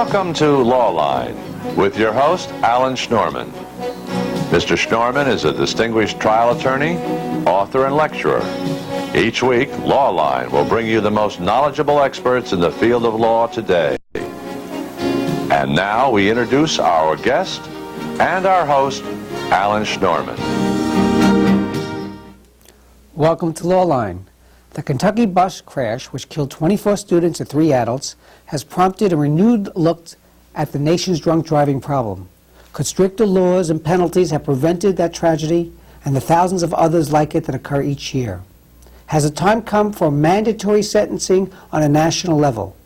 Welcome to Lawline with your host, Alan Schnorman. Mr. Schnorman is a distinguished trial attorney, author, and lecturer. Each week, Lawline will bring you the most knowledgeable experts in the field of law today. And now we introduce our guest and our host, Alan Schnorman. Welcome to Lawline. The Kentucky bus crash, which killed 24 students and 3 adults, has prompted a renewed look at the nation's drunk driving problem. Could stricter laws and penalties have prevented that tragedy and the thousands of others like it that occur each year? Has the time come for mandatory sentencing on a national level?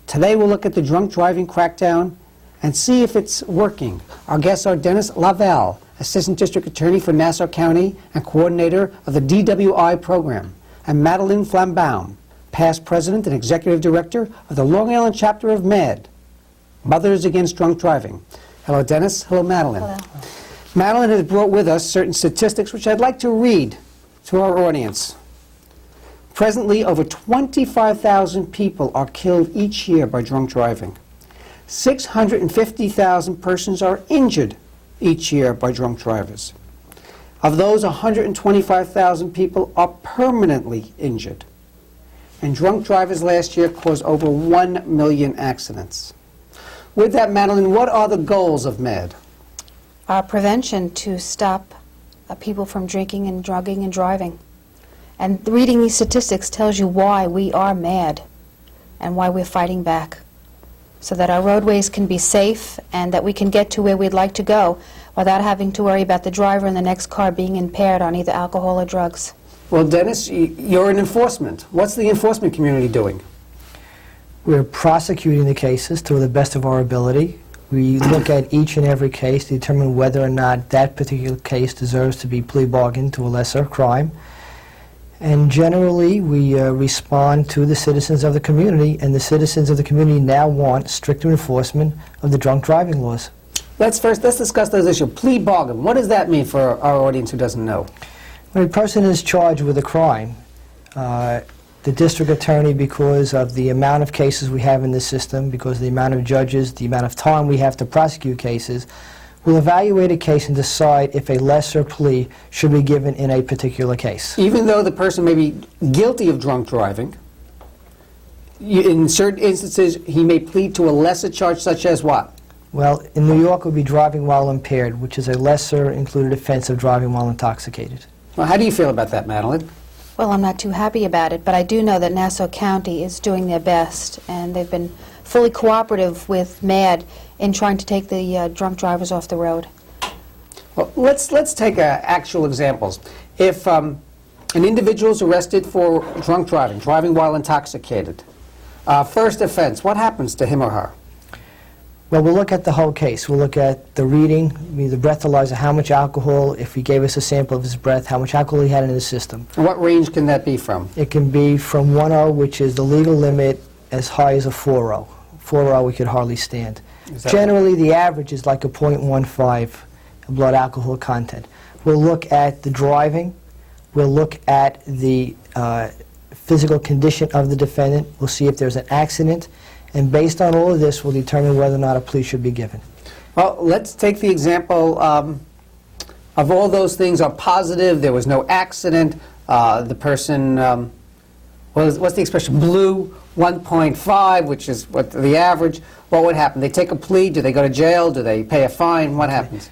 Today we'll look at the drunk driving crackdown and see if it's working. Our guests are Dennis Lavelle, Assistant District Attorney for Nassau County and Coordinator of the D.W.I program, and Madeline Flambaum, past President and Executive Director of the Long Island chapter of MAD, Mothers Against Drunk Driving. Hello, Dennis. Hello, Madeline. Hello. Madeline has brought with us certain statistics which I'd like to read to our audience. Presently, over 25,000 people are killed each year by drunk driving. 650,000 persons are injured each year by drunk drivers. Of those, 125,000 people are permanently injured. And drunk drivers last year caused over 1 million accidents. With that, Madeline, what are the goals of MAD? Prevention to stop people from drinking and drugging and driving. And reading these statistics tells you why we are mad and why we're fighting back, so that our roadways can be safe and that we can get to where we'd like to go without having to worry about the driver in the next car being impaired on either alcohol or drugs. Well, Dennis, you're in enforcement. What's the enforcement community doing? We're prosecuting the cases to the best of our ability. We look at each and every case to determine whether or not that particular case deserves to be plea bargained to a lesser crime. And generally, we respond to the citizens of the community, and the citizens of the community now want stricter enforcement of the drunk driving laws. Let's discuss those issues. Plea bargain. What does that mean for our audience who doesn't know? When a person is charged with a crime, the district attorney, because of the amount of cases we have in the system, because of the amount of judges, the amount of time we have to prosecute cases, will evaluate a case and decide if a lesser plea should be given in a particular case. Even though the person may be guilty of drunk driving, in certain instances he may plead to a lesser charge, such as what? Well, in New York it would be driving while impaired, which is a lesser included offense of driving while intoxicated. Well, how do you feel about that, Madeline? Well, I'm not too happy about it, but I do know that Nassau County is doing their best, and they've been fully cooperative with MAD in trying to take the drunk drivers off the road. Well, let's take actual examples. If an individual is arrested for drunk driving while intoxicated, first offense, what happens to him or her? Well, we'll look at the whole case. We'll look at the reading, the breathalyzer, how much alcohol, if he gave us a sample of his breath, how much alcohol he had in his system. And what range can that be from? It can be from 1.0, which is the legal limit, as high as a 4.0. 4.0 we could hardly stand. Generally, the average is like a 0.15 blood alcohol content. We'll look at the driving. We'll look at the physical condition of the defendant. We'll see if there's an accident. And based on all of this, we'll determine whether or not a plea should be given. Well, let's take the example of all those things are positive. There was no accident. The person, what's the expression, blew 1.5, which is what the average. What would happen? They take a plea. Do they go to jail? Do they pay a fine? What happens?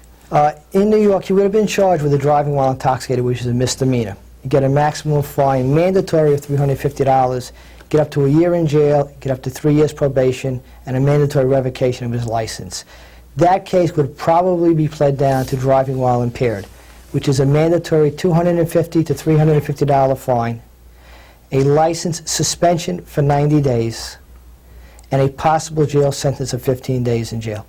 In New York, he would have been charged with a driving while intoxicated, which is a misdemeanor. You get a maximum fine, mandatory of $350, get up to a year in jail, get up to 3 years probation, and a mandatory revocation of his license. That case would probably be pled down to driving while impaired, which is a mandatory $250 to $350 fine, a license suspension for 90 days, and a possible jail sentence of 15 days in jail.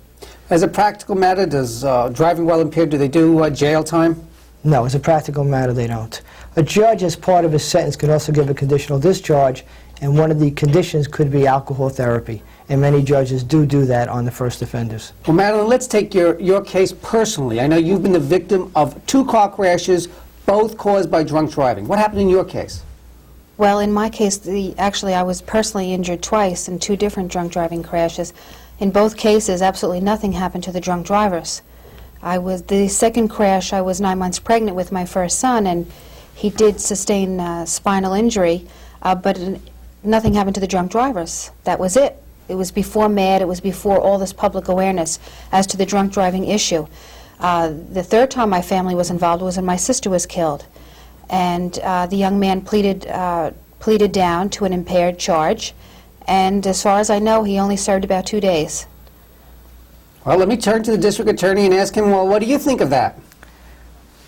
As a practical matter, does driving while impaired, do they do jail time? No, as a practical matter, they don't. A judge, as part of his sentence, can also give a conditional discharge, and one of the conditions could be alcohol therapy. And many judges do that on the first offenders. Well, Madeline, let's take your case personally. I know you've been the victim of 2 car crashes, both caused by drunk driving. What happened in your case? Well, in my case, actually I was personally injured twice in 2 different drunk driving crashes. In both cases, absolutely nothing happened to the drunk drivers. The second crash, I was 9 months pregnant with my first son, and he did sustain spinal injury, but nothing happened to the drunk drivers. That was it. It was before MAD, it was before all this public awareness as to the drunk driving issue. The third time my family was involved was when my sister was killed. And the young man pleaded down to an impaired charge, and as far as I know, he only served about 2 days. Well, let me turn to the district attorney and ask him, well, what do you think of that?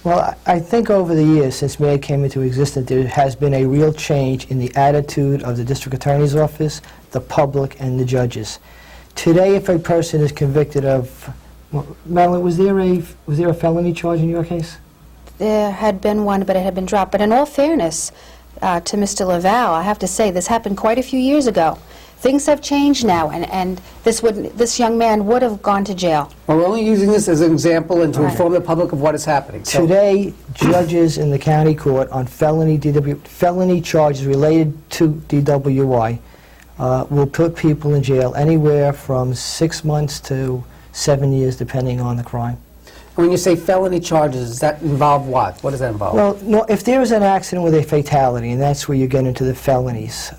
Well, I think over the years, since MAD came into existence, there has been a real change in the attitude of the district attorney's office, the public, and the judges. Today, if a person is convicted of... Madeline, was there a felony charge in your case? There had been one, but it had been dropped. But in all fairness to Mr. Laval, I have to say, this happened quite a few years ago. Things have changed now, and this young man would have gone to jail. Well, we're only using this as an example and to Right. inform the public of what is happening. So, Today, judges in the county court on felony charges related to DWI will put people in jail anywhere from 6 months to 7 years, depending on the crime. when you say felony charges, does that involve what? What does that involve? Well, no, if there is an accident with a fatality, and that's where you get into the felonies,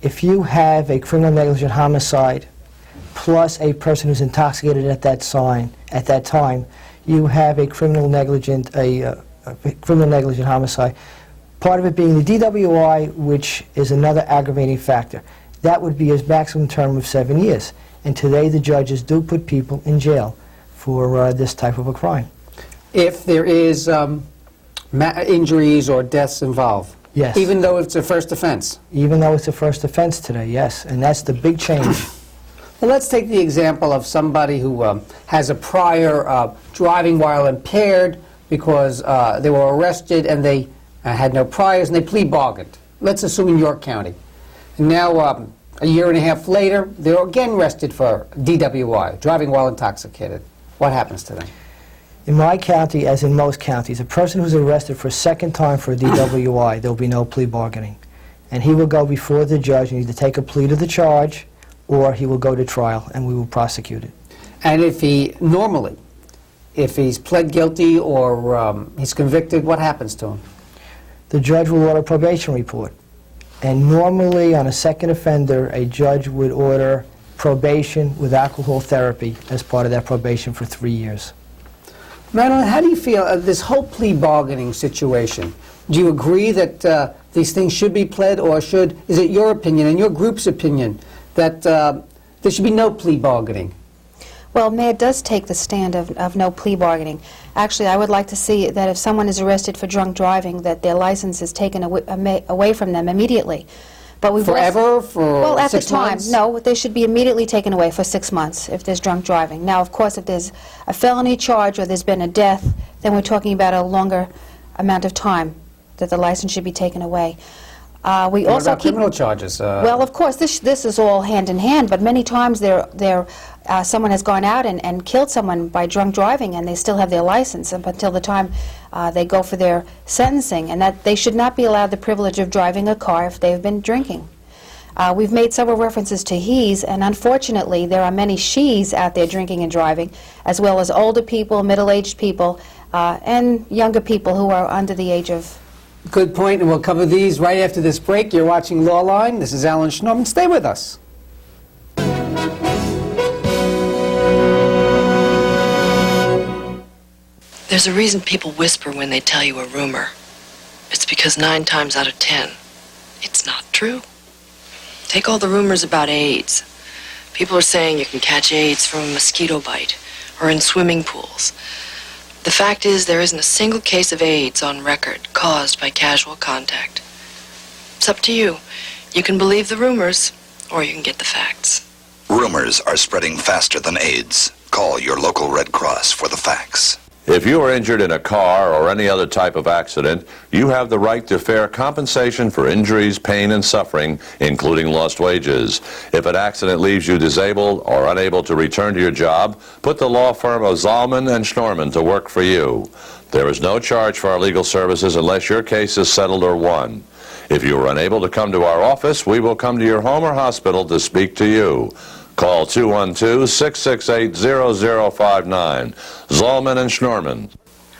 if you have a criminal negligent homicide plus a person who's intoxicated at that time, you have a criminal negligent homicide. Part of it being the D.W.I, which is another aggravating factor. That would be his maximum term of 7 years. And today the judges do put people in jail for this type of a crime. If there is injuries or deaths involved? Yes. Even though it's a first offense? Even though it's a first offense today, yes. And that's the big change. Well, let's take the example of somebody who has a prior driving while impaired because they were arrested and they had no priors and they plea bargained. Let's assume in York County. And now, a year and a half later, they're again arrested for D.W.I, driving while intoxicated. What happens to them? In my county, as in most counties, a person who's arrested for a second time for a D.W.I, there'll be no plea bargaining. And he will go before the judge and either take a plea to the charge or he will go to trial and we will prosecute it. And if he's pled guilty or he's convicted, what happens to him? The judge will order a probation report. And normally, on a second offender, a judge would order probation with alcohol therapy as part of that probation for 3 years. Madeline, how do you feel this whole plea bargaining situation? Do you agree that these things should be pled, or is it your opinion and your group's opinion that there should be no plea bargaining? Well, MAD does take the stand of no plea bargaining. Actually, I would like to see that if someone is arrested for drunk driving, that their license is taken away from them immediately. But we've Forever? For well, at 6 the time, months? no, they should be immediately taken away for 6 months if there's drunk driving. Now, of course, if there's a felony charge or there's been a death, then we're talking about a longer amount of time that the license should be taken away. We What also about criminal charges? Well, of course, this is all hand in hand, but many times someone has gone out and killed someone by drunk driving and they still have their license up until the time they go for their sentencing, and that they should not be allowed the privilege of driving a car if they've been drinking. We've made several references to he's, and unfortunately there are many she's out there drinking and driving, as well as older people, middle-aged people, and younger people who are under the age of... Good point, and we'll cover these right after this break. You're watching Lawline. This is Alan Schnorman. Stay with us. There's a reason people whisper when they tell you a rumor. It's because 9 times out of 10, it's not true. Take all the rumors about AIDS. People are saying you can catch AIDS from a mosquito bite or in swimming pools. The fact is, there isn't a single case of AIDS on record caused by casual contact. It's up to you. You can believe the rumors, or you can get the facts. Rumors are spreading faster than AIDS. Call your local Red Cross for the facts. If you are injured in a car or any other type of accident, you have the right to fair compensation for injuries, pain, and suffering, including lost wages. If an accident leaves you disabled or unable to return to your job, put the law firm of Zalman and Schnorman to work for you. There is no charge for our legal services unless your case is settled or won. If you are unable to come to our office, we will come to your home or hospital to speak to you. Call 212-668-0059. Zollman and Schnorman.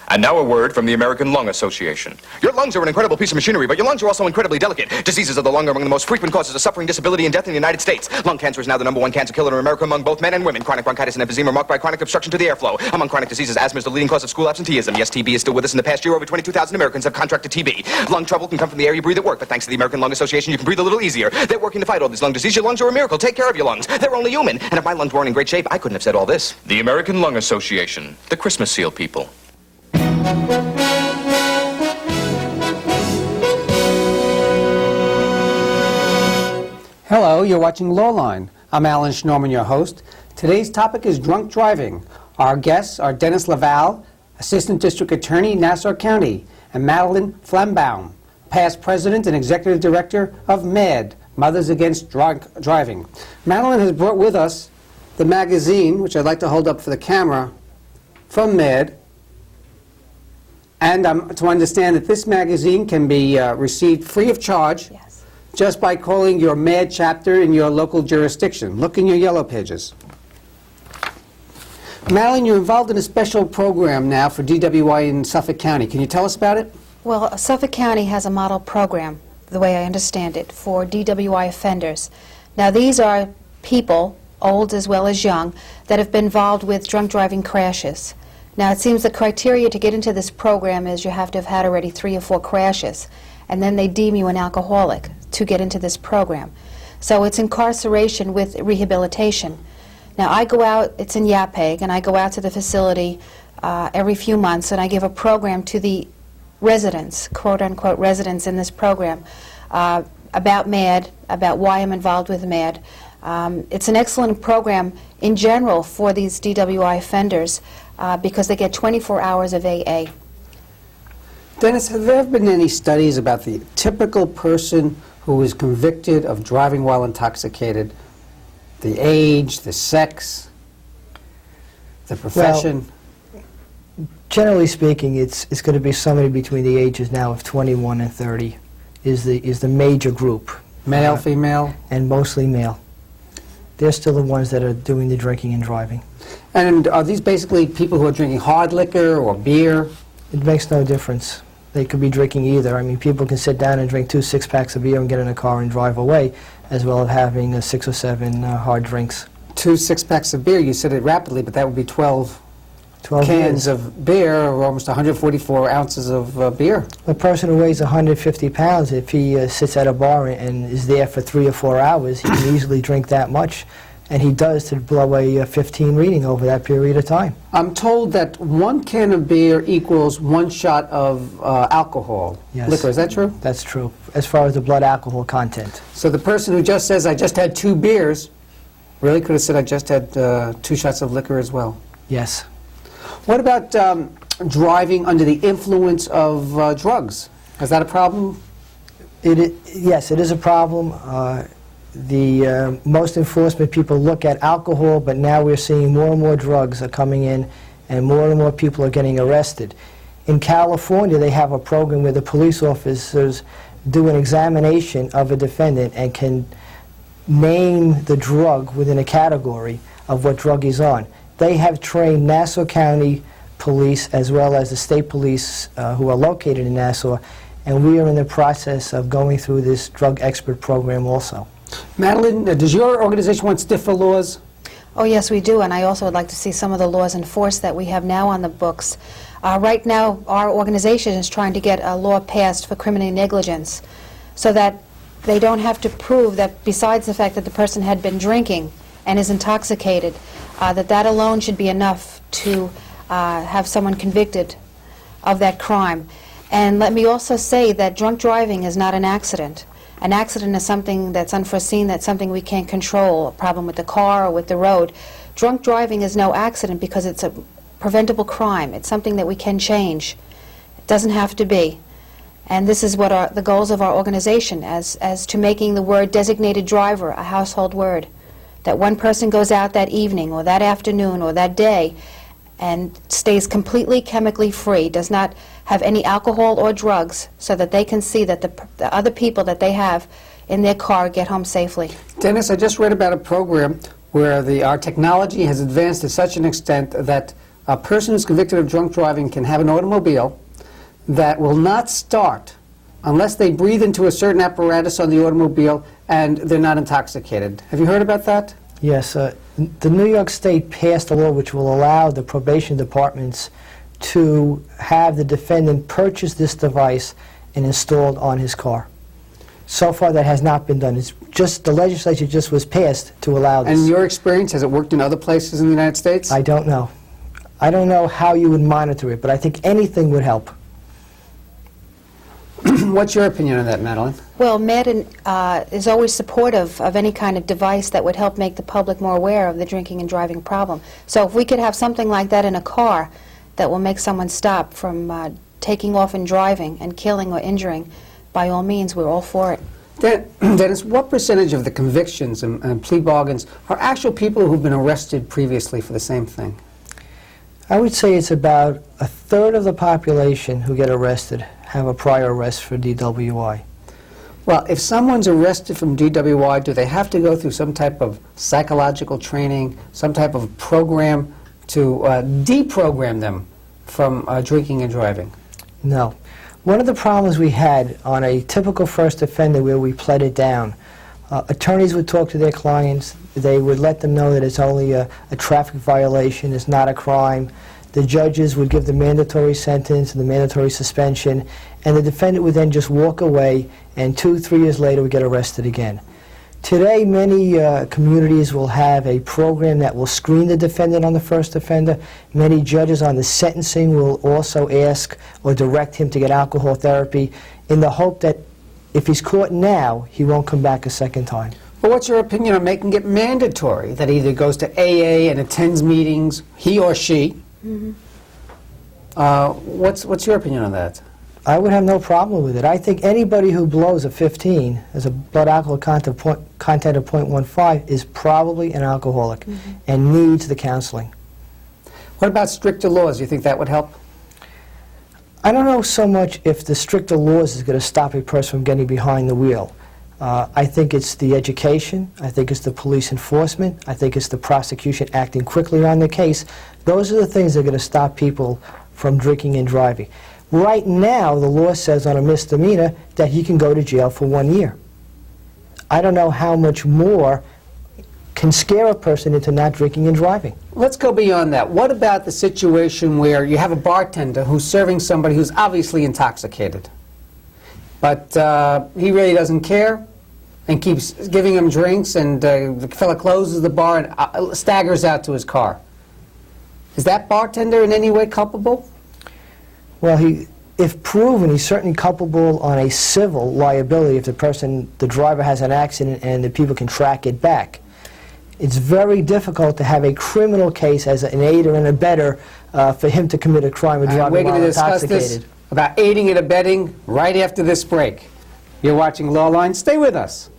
And now a word from the American Lung Association. Your lungs are an incredible piece of machinery, but your lungs are also incredibly delicate. Diseases of the lung are among the most frequent causes of suffering, disability, and death in the United States. Lung cancer is now the #1 cancer killer in America among both men and women. Chronic bronchitis and emphysema are marked by chronic obstruction to the airflow. Among chronic diseases, asthma is the leading cause of school absenteeism. Yes, TB is still with us. In the past year, over 22,000 Americans have contracted TB. Lung trouble can come from the air you breathe at work, but thanks to the American Lung Association, you can breathe a little easier. They're working to fight all this lung disease. Your lungs are a miracle. Take care of your lungs. They're only human. And if my lungs weren't in great shape, I couldn't have said all this. The American Lung Association. The Christmas seal people. Hello, you're watching Lawline. I'm Alan Schnorman, your host. Today's topic is drunk driving. Our guests are Dennis Laval, Assistant District Attorney, Nassau County, and Madeline Flambaum, past President and Executive Director of MAD, Mothers Against Drunk Driving. Madeline has brought with us the magazine, which I'd like to hold up for the camera, from MAD. And to understand that this magazine can be received free of charge. Yes. Just by calling your MAD chapter in your local jurisdiction. Look in your yellow pages. Madeline, you're involved in a special program now for D.W.I. in Suffolk County. Can you tell us about it? Well, Suffolk County has a model program, the way I understand it, for D.W.I. offenders. Now, these are people, old as well as young, that have been involved with drunk driving crashes. Now, it seems the criteria to get into this program is you have to have had already 3 or 4 crashes, and then they deem you an alcoholic to get into this program. So it's incarceration with rehabilitation. Now, I go out, it's in Yapeg, and I go out to the facility every few months, and I give a program to the residents, quote-unquote residents in this program, about MAD, about why I'm involved with MAD. It's an excellent program in general for these DWI offenders because they get 24 hours of AA. Dennis, have there been any studies about the typical person who is convicted of driving while intoxicated? The age, the sex, the profession? Well, generally speaking, it's going to be somebody between the ages now of 21 and 30 is the major group. Male, female? And mostly male. They're still the ones that are doing the drinking and driving. And are these basically people who are drinking hard liquor or beer? It makes no difference. They could be drinking either. I mean, people can sit down and drink 2 6-packs of beer and get in a car and drive away, as well as having 6 or 7 hard drinks. 2 6-packs of beer, you said it rapidly, but that would be 12 cans beers. of beer, or almost 144 ounces of beer. A person who weighs 150 pounds, if he sits at a bar and is there for 3 or 4 hours, he can easily drink that much. And he does to blow a 15 reading over that period of time. I'm told that 1 can of beer equals 1 shot of alcohol. Yes. Liquor, is that true? That's true, as far as the blood alcohol content. So the person who just says, I just had 2 beers, really could have said, I just had 2 shots of liquor as well. Yes. What about driving under the influence of drugs? Is that a problem? Yes, it is a problem. Most enforcement people look at alcohol, but now we're seeing more and more drugs are coming in, and more people are getting arrested. In California, they have a program where the police officers do an examination of a defendant and can name the drug within a category of what drug he's on. They have trained Nassau County police as well as the state police who are located in Nassau, and we are in the process of going through this drug expert program also. Madeline, does your organization want stiffer laws? Oh, yes, we do, and I also would like to see some of the laws enforced that we have now on the books. Right now, our organization is trying to get a law passed for criminal negligence so that they don't have to prove that besides the fact that the person had been drinking and is intoxicated, that alone should be enough to have someone convicted of that crime. And let me also say that drunk driving is not an accident. An accident is something that's unforeseen, that's something we can't control, a problem with the car or with the road. Drunk driving is no accident because it's a preventable crime. It's something that we can change. It doesn't have to be. And this is what the goals of our organization, as to making the word designated driver a household word. That one person goes out that evening or that afternoon or that day and stays completely chemically free, does not have any alcohol or drugs, so that they can see that the other people that they have in their car get home safely. Dennis, I just read about a program where our technology has advanced to such an extent that a person who's convicted of drunk driving can have an automobile that will not start unless they breathe into a certain apparatus on the automobile and they're not intoxicated. Have you heard about that? Yes, the New York State passed a law which will allow the probation departments to have the defendant purchase this device and installed on his car. So far, that has not been done. It's just the legislature just was passed to allow this. And in your experience, has it worked in other places in the United States? I don't know. I don't know how you would monitor it, but I think anything would help. What's your opinion on that, Madeline? Well, Madden is always supportive of any kind of device that would help make the public more aware of the drinking and driving problem. So if we could have something like that in a car that will make someone stop from taking off and driving and killing or injuring, by all means, we're all for it. Dennis, what percentage of the convictions and plea bargains are actual people who've been arrested previously for the same thing? I would say it's about a third of the population who get arrested have a prior arrest for D.W.I. Well, if someone's arrested from D.W.I, do they have to go through some type of psychological training, some type of program to deprogram them from drinking and driving? No. One of the problems we had on a typical first offender where we pled it down, attorneys would talk to their clients. They would let them know that it's only a traffic violation, it's not a crime. The judges would give the mandatory sentence and the mandatory suspension, and the defendant would then just walk away, and 2-3 years later would get arrested again. Today, many communities will have a program that will screen the defendant on the first offender. Many judges on the sentencing will also ask or direct him to get alcohol therapy in the hope that if he's caught now, he won't come back a second time. Well, what's your opinion on making it mandatory that he either goes to AA and attends meetings, he or she? Mm-hmm. What's your opinion on that? I would have no problem with it. I think anybody who blows a 15 has a blood alcohol content of 0.15 is probably an alcoholic and needs the counseling. What about stricter laws? Do you think that would help? I don't know so much if the stricter laws is going to stop a person from getting behind the wheel. I think it's the education. I think it's the police enforcement. I think it's the prosecution acting quickly on the case. Those are the things that are going to stop people from drinking and driving. Right now, the law says on a misdemeanor that he can go to jail for 1 year. I don't know how much more can scare a person into not drinking and driving. Let's go beyond that. What about the situation where you have a bartender who's serving somebody who's obviously intoxicated, but he really doesn't care and keeps giving him drinks, and the fella closes the bar and staggers out to his car? Is that bartender in any way culpable? Well, if proven, he's certainly culpable on a civil liability if the driver has an accident and the people can track it back. It's very difficult to have a criminal case as an aider and abettor for him to commit a crime of driving while intoxicated. We're going to discuss this about aiding and abetting right after this break. You're watching Lawline. Stay with us.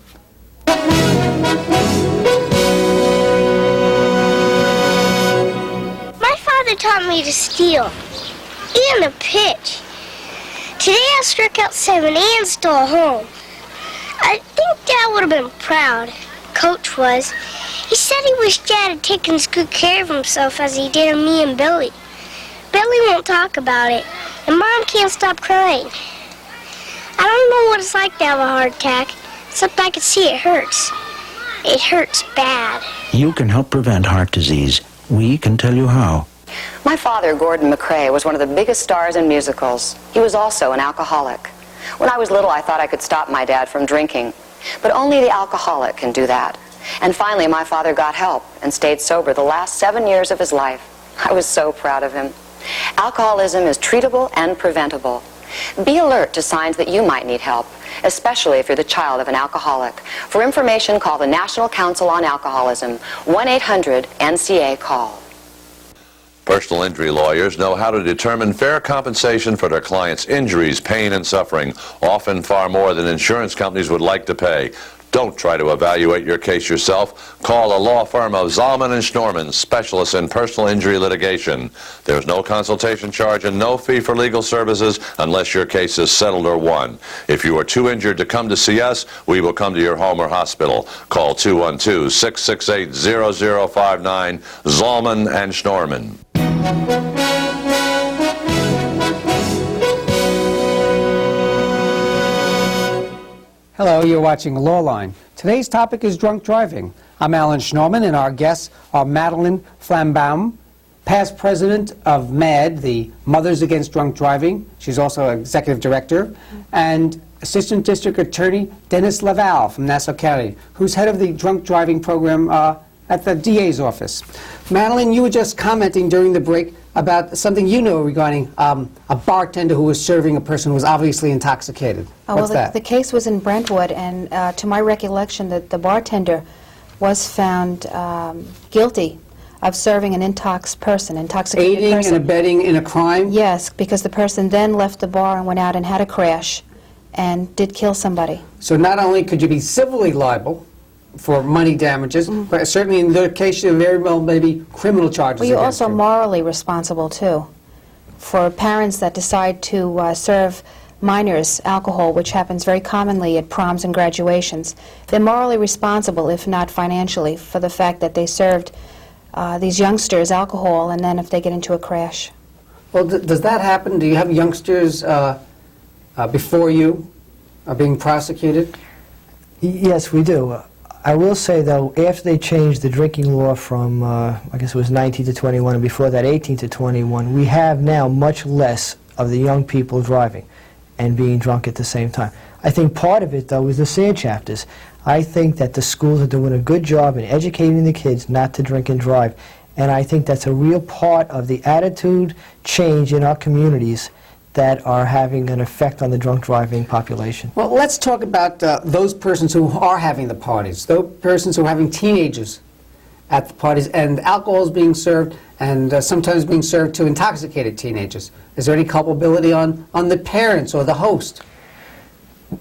My father taught me to steal and to pitch. Today I struck out 7 and stole home. I think Dad would have been proud. Coach was. He said he wished Dad had taken as good care of himself as he did of me and Billy. Billy won't talk about it, and Mom can't stop crying. I don't know what it's like to have a heart attack, except I can see it hurts. It hurts bad. You can help prevent heart disease. We can tell you how. My father, Gordon McRae, was one of the biggest stars in musicals. He was also an alcoholic. When I was little, I thought I could stop my dad from drinking. But only the alcoholic can do that. And finally, my father got help and stayed sober the last 7 years of his life. I was so proud of him. Alcoholism is treatable and preventable. Be alert to signs that you might need help, especially if you're the child of an alcoholic. For information, call the National Council on Alcoholism, 1-800-NCA-CALL. Personal injury lawyers know how to determine fair compensation for their clients' injuries, pain, and suffering, often far more than insurance companies would like to pay. Don't try to evaluate your case yourself. Call the law firm of Zalman and Schnorman, specialists in personal injury litigation. There's no consultation charge and no fee for legal services unless your case is settled or won. If you are too injured to come to see us, we will come to your home or hospital. Call 212-668-0059, Zalman and Schnorman. Hello, you're watching Lawline. Today's topic is drunk driving. I'm Alan Schnorman, and our guests are Madeline Flambaum, past president of MAD, the Mothers Against Drunk Driving. She's also executive director, and Assistant District Attorney Dennis Laval from Nassau County, who's head of the drunk driving program at the DA's office. Madeline, you were just commenting during the break about something you know regarding a bartender who was serving a person who was obviously intoxicated. What's that? The case was in Brentwood, and to my recollection, that the bartender was found guilty of serving an intoxicated person. Aiding and abetting in a crime? Yes, because the person then left the bar and went out and had a crash and did kill somebody. So not only could you be civilly liable for money damages, but certainly in their case, there very well maybe criminal charges. Well, you're against also you. morally responsible, too, for parents that decide to serve minors alcohol, which happens very commonly at proms and graduations. They're morally responsible, if not financially, for the fact that they served these youngsters alcohol, and then if they get into a crash. Well, does that happen? Do you have youngsters before you are being prosecuted? Yes, we do. I will say, though, after they changed the drinking law from, I guess it was 19 to 21, and before that 18 to 21, we have now much less of the young people driving and being drunk at the same time. I think part of it, though, is the SAD chapters. I think that the schools are doing a good job in educating the kids not to drink and drive, and I think that's a real part of the attitude change in our communities that are having an effect on the drunk driving population. Well, let's talk about those persons who are having the parties, those persons who are having teenagers at the parties, and alcohol is being served, and sometimes being served to intoxicated teenagers. Is there any culpability on the parents or the host?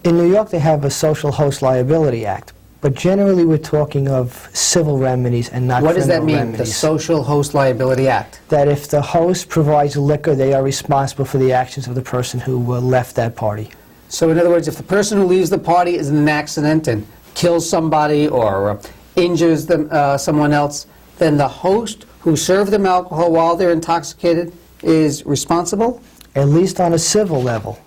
In New York, they have a Social Host Liability Act, but generally we're talking of civil remedies and not criminal remedies. What does that mean, the Social Host Liability Act? That if the host provides liquor, they are responsible for the actions of the person who left that party. So in other words, if the person who leaves the party is in an accident and kills somebody or injures them, someone else, then the host who served them alcohol while they're intoxicated is responsible? At least on a civil level,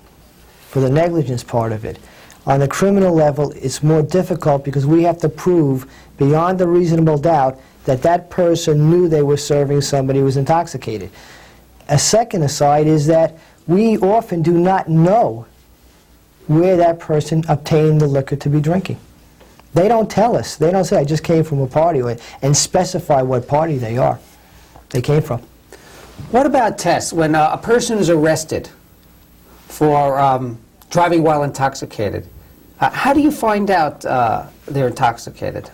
for the negligence part of it. On the criminal level, it's more difficult because we have to prove beyond a reasonable doubt that that person knew they were serving somebody who was intoxicated. A second aside is that we often do not know where that person obtained the liquor to be drinking. They don't tell us. They don't say, I just came from a party, and specify what party they came from. What about tests? When a person is arrested for driving while intoxicated, how do you find out they're intoxicated?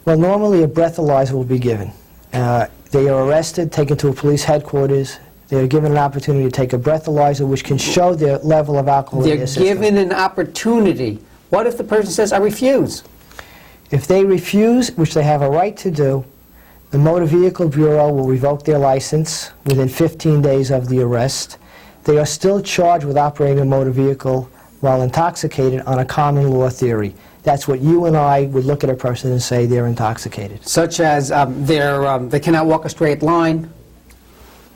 Well, normally a breathalyzer will be given. They are arrested, taken to a police headquarters. They are given an opportunity to take a breathalyzer, which can show their level of alcohol in their system. They're given an opportunity. What if the person says, I refuse? If they refuse, which they have a right to do, the Motor Vehicle Bureau will revoke their license within 15 days of the arrest. They are still charged with operating a motor vehicle while intoxicated on a common law theory. That's what you and I would look at a person and say they're intoxicated. Such as they cannot walk a straight line,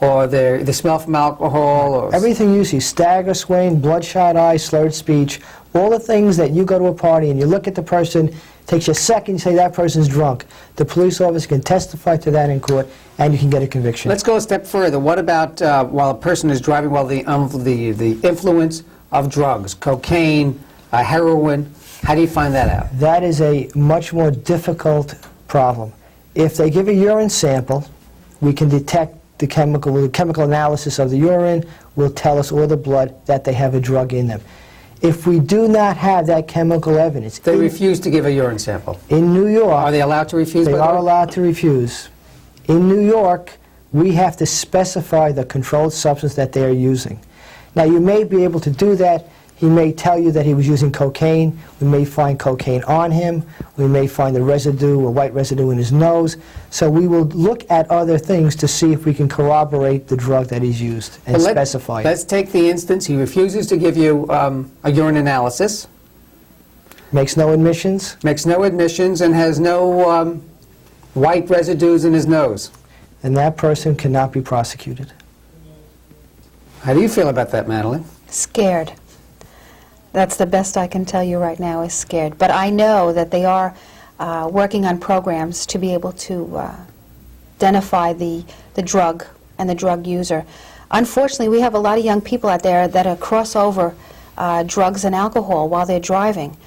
or they smell from alcohol, or everything you see, stagger, swaying, bloodshot eyes, slurred speech, all the things that you go to a party and you look at the person, takes you a second, you say that person's drunk. The police officer can testify to that in court, and you can get a conviction. Let's go a step further. What about while a person is driving while the influence of drugs, cocaine, heroin? How do you find that out? That is a much more difficult problem. If they give a urine sample, we can detect the chemical analysis of the urine will tell us, or the blood, that they have a drug in them. If we do not have that chemical evidence... They refuse to give a urine sample. In New York... Are they allowed to refuse? They are allowed to refuse. In New York, we have to specify the controlled substance that they are using. Now, you may be able to do that He may tell you that he was using cocaine. We may find cocaine on him. We may find a residue, a white residue in his nose. So we will look at other things to see if we can corroborate the drug that he's used and specify it. Let's take the instance. He refuses to give you a urine analysis. Makes no admissions. Makes no admissions and has no white residues in his nose. And that person cannot be prosecuted. How do you feel about that, Madeline? Scared. That's the best I can tell you right now, is scared. But I know that they are working on programs to be able to identify the drug and the drug user. Unfortunately, we have a lot of young people out there that are cross over drugs and alcohol while they're driving.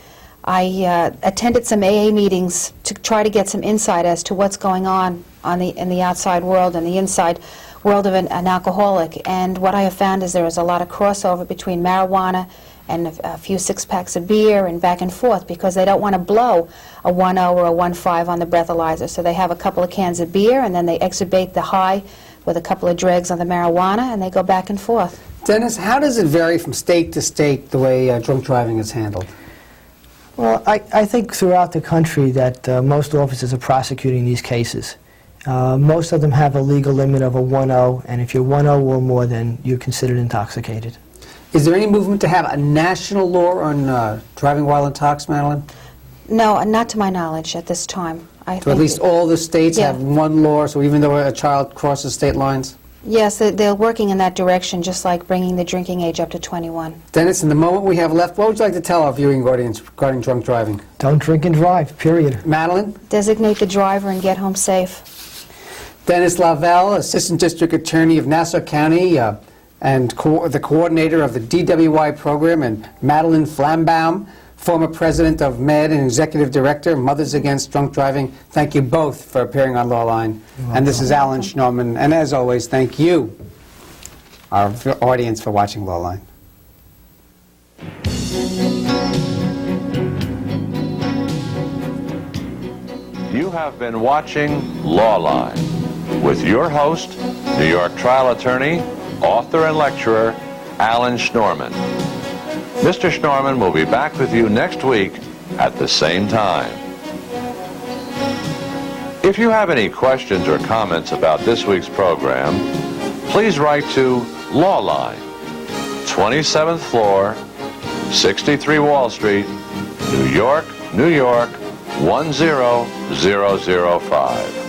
I attended some AA meetings to try to get some insight as to what's going on in the outside world and the inside world of an alcoholic. And what I have found is there is a lot of crossover between marijuana and a few six-packs of beer and back and forth, because they don't want to blow a 1.0 or a 1.5 on the breathalyzer. So they have a couple of cans of beer, and then they exhibate the high with a couple of dregs on the marijuana, and they go back and forth. Dennis, how does it vary from state to state, the way drunk driving is handled? Well, I think throughout the country that most officers are prosecuting these cases. Most of them have a legal limit of a 1.0, and if you're 1.0 or more, then you're considered intoxicated. Is there any movement to have a national law on driving while intox, Madeline? No, not to my knowledge at this time. So at least all the states have one law, so even though a child crosses state lines? Yes, they're working in that direction, just like bringing the drinking age up to 21. Dennis, in the moment we have left, what would you like to tell our viewing audience regarding drunk driving? Don't drink and drive, period. Madeline? Designate the driver and get home safe. Dennis Lavelle, Assistant District Attorney of Nassau County, and the coordinator of the D.W.I program, and Madeline Flambaum, former president of MED and executive director, Mothers Against Drunk Driving. Thank you both for appearing on Lawline. And this is Alan Schnorman, and as always, thank you, our audience, for watching Lawline. You have been watching Lawline with your host, New York trial attorney, author and lecturer, Alan Schnorman. Mr. Schnorman will be back with you next week at the same time. If you have any questions or comments about this week's program, please write to Lawline, 27th floor, 63 Wall Street, New York, New York, 10005.